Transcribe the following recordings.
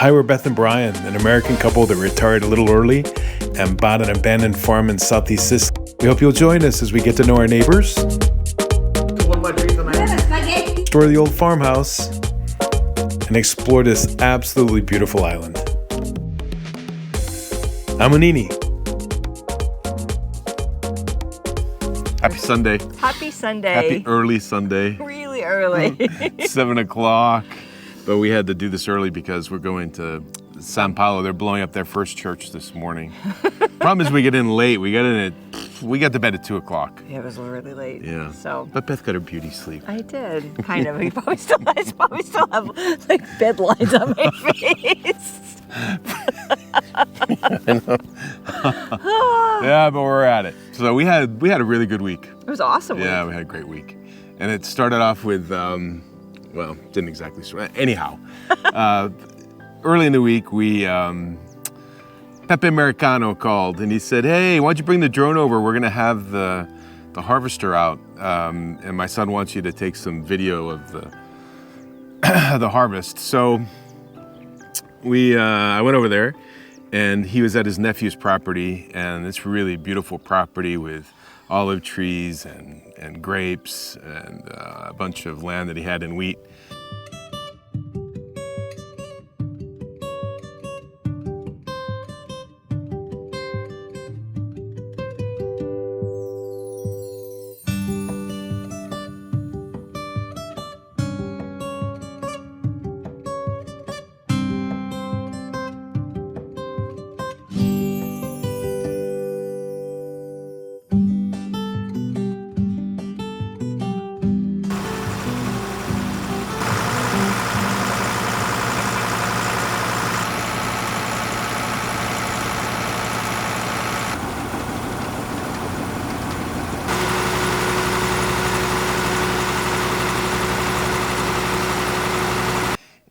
Hi, we're Beth and Brian, an American couple that retired a little early and bought an abandoned farm in southeast Sicily. We hope you'll join us as we get to know our neighbors, explore the old farmhouse, and explore this absolutely beautiful island. I'm Onini. Happy Sunday. Happy Sunday. Happy early Sunday. Really early. 7 o'clock. But we had to do this early because we're going to San Paolo. They're blowing up their first church this morning. Problem is we get in late. We got to bed at 2 o'clock. Yeah, it was really late. Yeah. So. But Beth got her beauty sleep. I did, kind of. I probably still have like bed lines on my face. Yeah, but we're at it. So we had a really good week. It was awesome. Yeah, we had a great week. And it started off with, well, didn't exactly start. Anyhow, early in the week, Pepe Americano called and he said, hey, why don't you bring the drone over? We're going to have the harvester out. And my son wants you to take some video of the harvest. So I went over there and he was at his nephew's property, and it's really beautiful property with olive trees and grapes and a bunch of land that he had in wheat.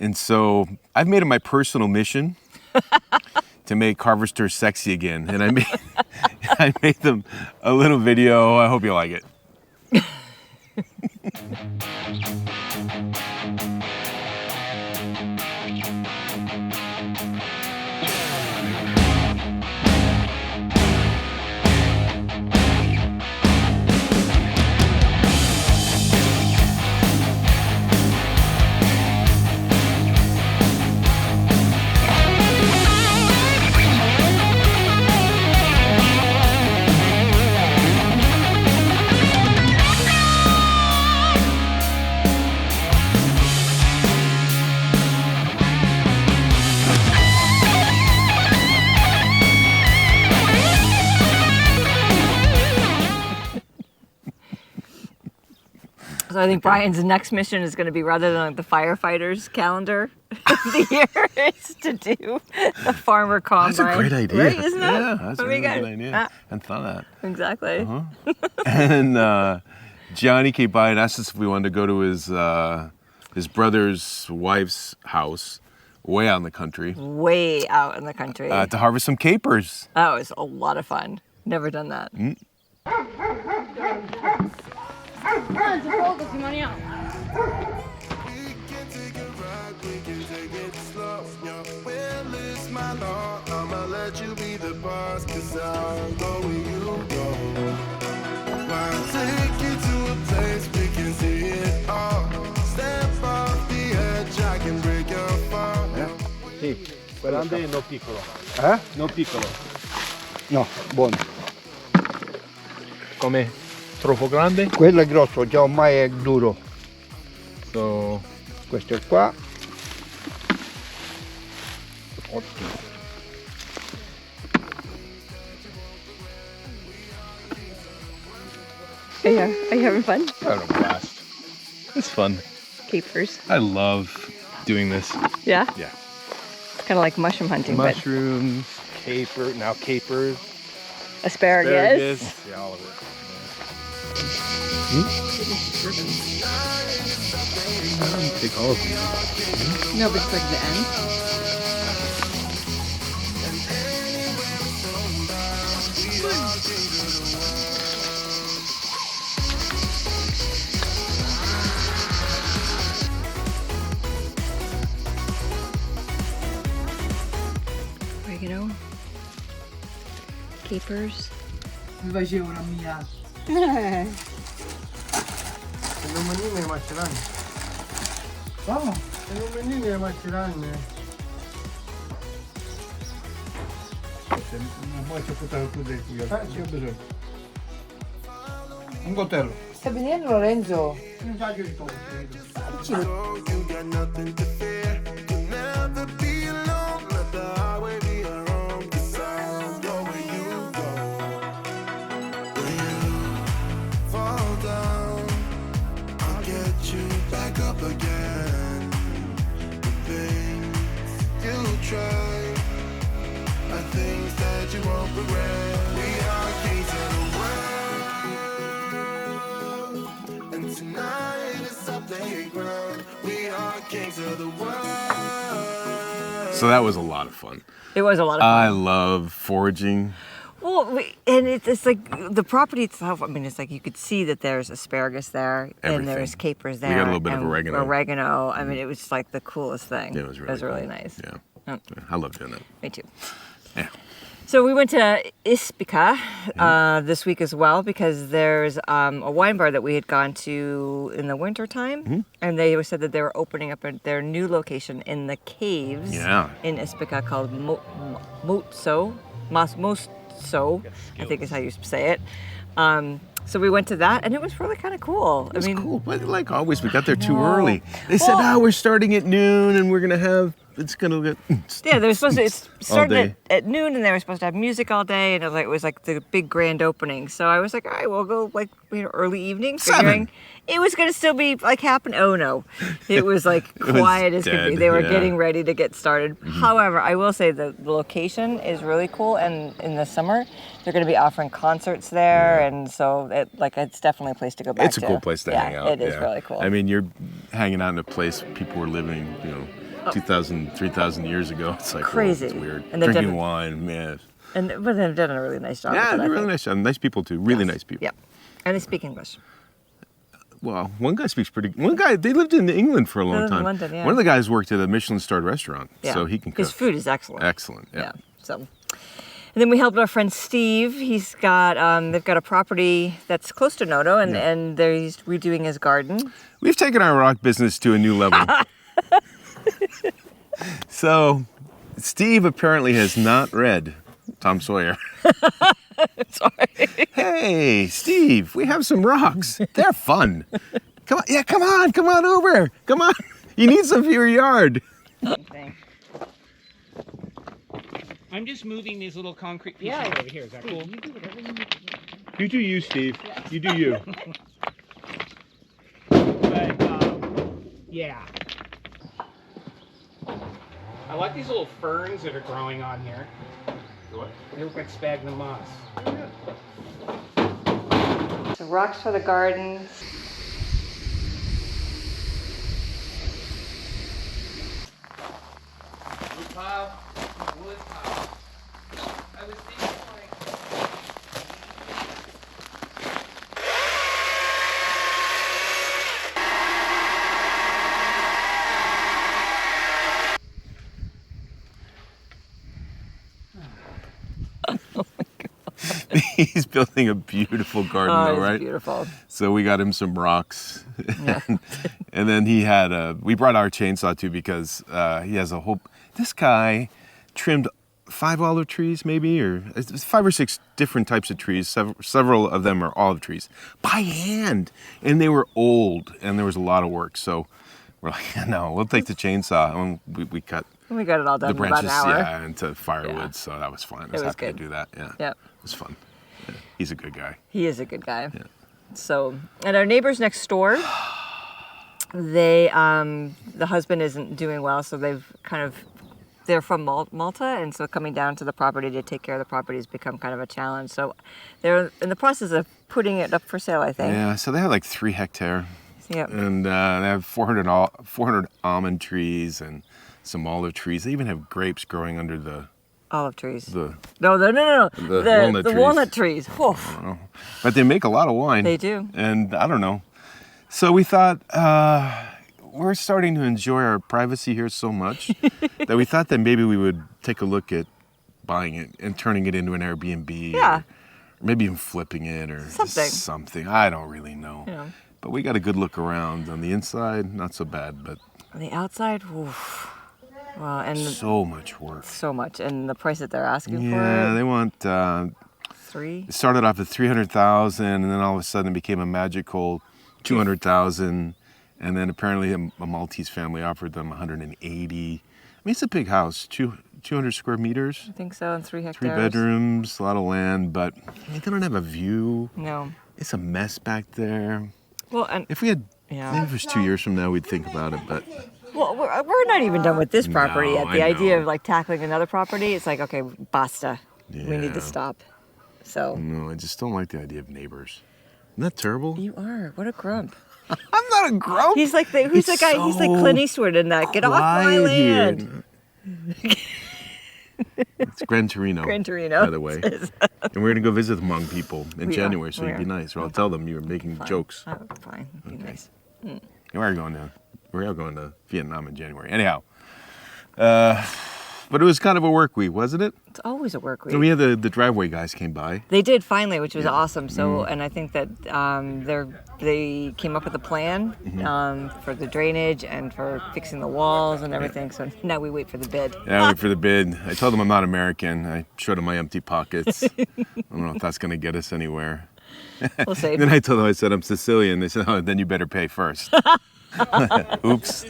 And so I've made it my personal mission to make harvesters sexy again. And I made them a little video. I hope you like it. So I think Brian's next mission is going to be, rather than like the firefighters calendar of the year, is to do the farmer combine. That's a great idea. Right, isn't it? Yeah, that's a really good idea. I hadn't thought of that. Exactly. Uh-huh. And Johnny came by and asked us if we wanted to go to his brother's wife's house way out in the country. Way out in the country. To harvest some capers. That was a lot of fun. Never done that. Mm. I'ma let you be the boss, 'cause I'll go where you go. I'll take you to a place we can see it all. Step off the edge, I can break your fall. Sì, grande e no piccolo. No piccolo. No, buono. Come? Troppo grande? Quello è grosso, già ormai è duro. So, Questo è qua. Ottimo. Are you having fun? I had a blast. It's fun. Capers. I love doing this. Yeah? Yeah. It's kind of like mushroom hunting, Mushrooms, capers, but asparagus. Yeah, all of it. Take all of them. No, but it's like the end. oregano, capers. Mi facevo una mia. Se non menine le maceranno. Oh, se non menine le maceranno. Non puoi accettare tu dentro. C'è bisogno. Un coltello. Sta venendo Lorenzo? Un taglio di pollo. So you got nothing to fear. You'll never be alone. Let the highway be your home. 'Cause I'll go where you go. When you fall down, I'll get you back up again. The things you try are things that you won't regret. We are kings of the world, and tonight is our playground. We are kings of the world. So that was a lot of fun. It was a lot of fun. I love foraging. Well, and it's like the property itself. I mean, it's like you could see that there's asparagus there, and there's Everything. capers there. We got a little bit of and oregano. Oregano. I mean, it was like the coolest thing. It was really really cool. nice. Yeah. Oh. I love doing that. Me too. Yeah. So we went to Ispica this week as well because there's a wine bar that we had gone to in the wintertime. And they said that they were opening up their new location in the caves Yeah. in Ispica called Motso, I think is how you say it. So we went to that and it was really kind of cool. It's cool, but like always, we got there too early. They said, we're starting at noon and we're going to have, it's going to get... Yeah, they were supposed to. It started day. at noon, and they were supposed to have music all day, and it was like the big grand opening. So I was like, all right, we'll go like early evening, figuring it was going to still be like happening. Oh no, it was like quiet as could be. dead, They were yeah. getting ready to get started. However, I will say the location is really cool, and in the summer they're going to be offering concerts there, and so it's definitely a place to go back It's a to. cool place to hang out. It is really cool. I mean, you're hanging out in a place people were living, 2,000, 3,000 years ago. It's like, Crazy. It's weird. And they've Drinking done- wine, man. but they've done a really nice job. Yeah, with it, they're I really think. nice. Nice people too. Really nice people. Yep, and they speak English. Well, one guy speaks pretty. One guy, they lived in England for a long lived in time. London, yeah. One of the guys worked at a Michelin-starred restaurant, Yeah. so he can cook. His food is excellent. Excellent. Yeah. So, and then we helped our friend Steve. He's got they've got a property that's close to Noto, and he's redoing his garden. We've taken our rock business to a new level. So, Steve apparently has not read Tom Sawyer. Sorry. Hey, Steve, we have some rocks. They're fun. Come on, come on over. Come on. You need some for your yard. I'm just moving these little concrete pieces over here. Is that cool? You do whatever you need. You do you, Steve. You do you. But, yeah. I like these little ferns that are growing on here. What? They look like sphagnum moss. So rocks for the garden. Wood pile. Wood pile. I was thinking He's building a beautiful garden, though, It's right? beautiful. So we got him some rocks, and then he had we brought our chainsaw too because he has a whole. This guy trimmed 5 olive trees, maybe, or it's 5 or 6 different types of trees. Several of them are olive trees by hand, and they were old, and there was a lot of work. So we're like, no, we'll take the chainsaw, and we cut We got it all done the in about branches, an hour. into firewood. Yeah. So that was fun. I It was was happy good. to do that. Yeah, Yep. it was fun. Yeah. He's a good guy. He is a good guy. Yeah. So, and our neighbors next door, they the husband isn't doing well, so they're from Malta, and so coming down to the property to take care of the property has become kind of a challenge. So they're in the process of putting it up for sale, I think. Yeah, so they have like 3 hectares. Yep. And they have 400 almond trees and some olive trees. They even have grapes growing under the Olive trees. the. No. walnut The trees. walnut trees. Whew. But they make a lot of wine. They do. And I don't know. So we thought we're starting to enjoy our privacy here so much that we thought that maybe we would take a look at buying it and turning it into an Airbnb. Yeah. Or maybe even flipping it or Something. something. I don't really know. You know. But we got a good look around. On the inside, not so bad, but On the outside, oof. Well, and so much work. so much, and the price that they're asking for Yeah, it, they want. 3. It started off at 300,000, and then all of a sudden it became a magical 200,000, and then apparently a Maltese family offered them 180. I mean, it's a big house, 200 square meters, I think so, and 3 hectares. 3 bedrooms, a lot of land, but they don't have a view. No. It's a mess back there. Well, and If we had, Yeah. maybe if it was 2 years from now, we'd think about it, but well, we're not even done with this property No, yet. The I idea know. of like tackling another property, it's like, okay, basta. We need to Yeah. stop. So no, I just don't like the idea of neighbors. Isn't that terrible? you are. What a grump. I'm not a grump. He's like who's the It's guy? He's like so Clint Eastwood in that. Get off my quiet here. land. It's Gran Torino. Gran Torino. By the way. And we're going to go visit the Hmong people in We are. January, so We you'd be are. nice. Or I'll tell them you were making jokes. Oh, fine. Be nice. We are going to Vietnam in January. Anyhow. But it was kind of a work week, wasn't it? It's always a work week. And we had the driveway guys came by. They did finally, which was awesome. Mm-hmm. So, and I think that they came up with a plan Mm-hmm. for the drainage and for fixing the walls and everything. So now we wait for the bid. Yeah, wait for the bid. I told them I'm not American. I showed them my empty pockets. I don't know if that's going to get us anywhere. We'll see. Then I told them, I said, I'm Sicilian. They said, oh, then you better pay first. Oops.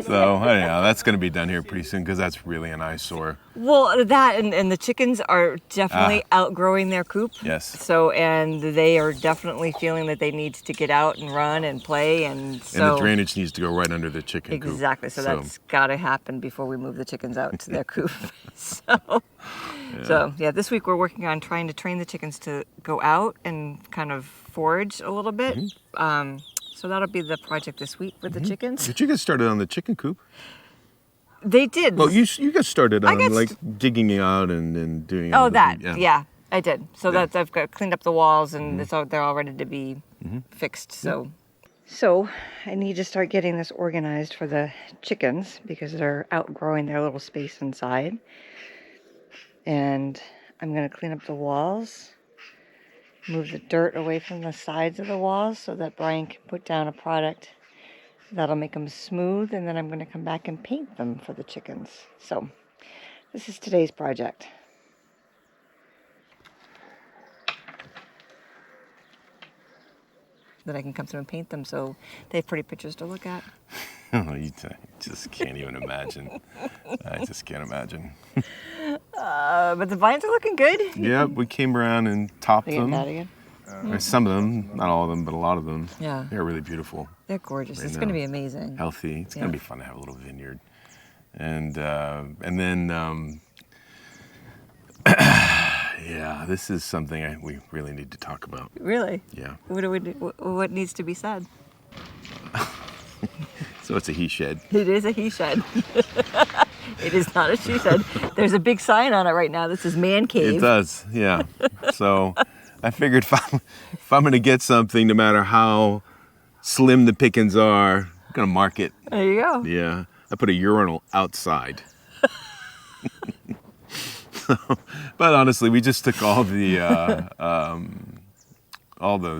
So anyhow, that's going to be done here pretty soon because that's really an eyesore. Well, that and the chickens are definitely outgrowing their coop. Yes. So, and they are definitely feeling that they need to get out and run and play. And so. And the drainage needs to go right under the chicken coop. Exactly. So that's got to happen before we move the chickens out to their coop. So this week we're working on trying to train the chickens to go out and kind of forage a little bit. So that'll be the project this week with the chickens. Did you get started on the chicken coop? They did. Well, you got started on got like digging it out and doing. Oh, all the- that. Yeah, I did. So Yeah. that's I've got cleaned up the walls and it's all, they're all ready to be fixed. So I need to start getting this organized for the chickens because they're outgrowing their little space inside. And I'm going to clean up the walls, move the dirt away from the sides of the walls so that Brian can put down a product that'll make them smooth, and then I'm going to come back and paint them for the chickens. So this is today's project. That I can come through and paint them so they have pretty pictures to look at. Oh, you just can't even imagine. I just can't imagine. But the vines are looking good. Yeah, we came around and topped Look at them. that again. Some of them, not all of them, but a lot of them. Yeah. They're really beautiful, They're gorgeous. I It's going to know. be amazing. healthy. It's gonna Yeah. be fun to have a little vineyard, and then yeah, this is something we really need to talk about. Really? Yeah. What needs to be said? So it's a he shed. It is a he shed. It is not a she shed. There's a big sign on it right now that says man cave. It does, yeah. So I figured if I'm gonna get something, no matter how slim the pickings are, I'm gonna mark it. There you go. Yeah, I put a urinal outside. But honestly, we just took all the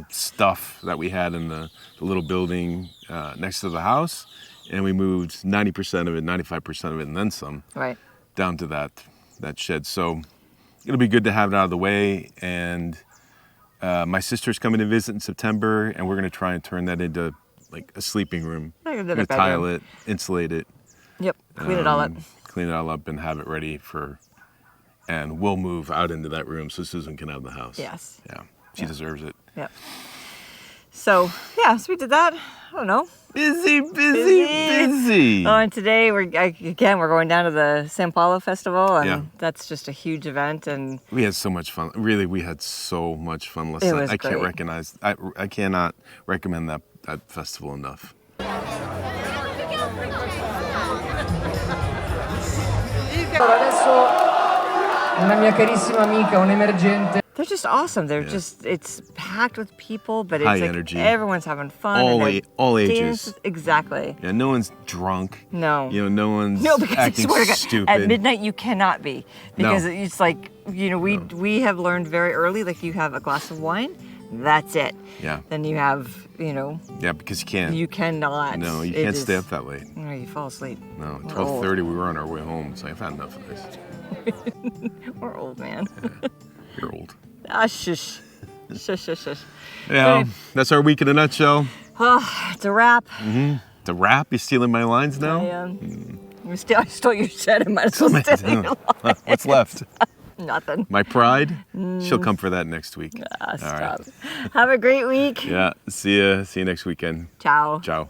stuff that we had in the little building next to the house, and we moved 90% of it, 95% of it, and then some Right. down to that shed. So it'll be good to have it out of the way. And my sister's coming to visit in September, and we're gonna try and turn that into like a sleeping room. Like a We're little gonna tile bedroom. it, insulate it. Yep. Clean it all up. Clean it all up and have it ready and we'll move out into that room so Susan can have the house. Yes. Yeah, she deserves it. Yep. So so we did that. I don't know. Busy. Oh, and today we're going down to the San Paolo festival, and Yeah. that's just a huge event. And We had so much fun. Really, we had so much fun last It night. was I can't great. I cannot recommend that festival enough. Allora, adesso una mia carissima amica, un emergente. They're just awesome. They're Yeah. just, it's packed with people, but it's High like energy. everyone's having fun. All and all they're ages. dances- Exactly. Yeah, no one's drunk. No. You know, no one's No, because I acting swear to God, stupid. at midnight you cannot be. Because No. it's like, you know, we have learned very early, like you have a glass of wine, that's it. Yeah. Then you have, you know, Yeah, because you can't. you cannot. No, you It can't stay is- up that late. No, you fall asleep. No, We're 12:30 we were on our way home, so I've had enough of this. We're old, man. You're old. Ah, shush. Shush, shush, shush. Yeah, Okay. that's our week in a nutshell. Oh, it's a wrap. The rap, you stealing my lines now? I stole your shit. I might as well steal your line. What's left? Nothing. My pride? She'll come for that next week. Ah, All right. stop. Have a great week. Yeah, see you next weekend. Ciao. Ciao.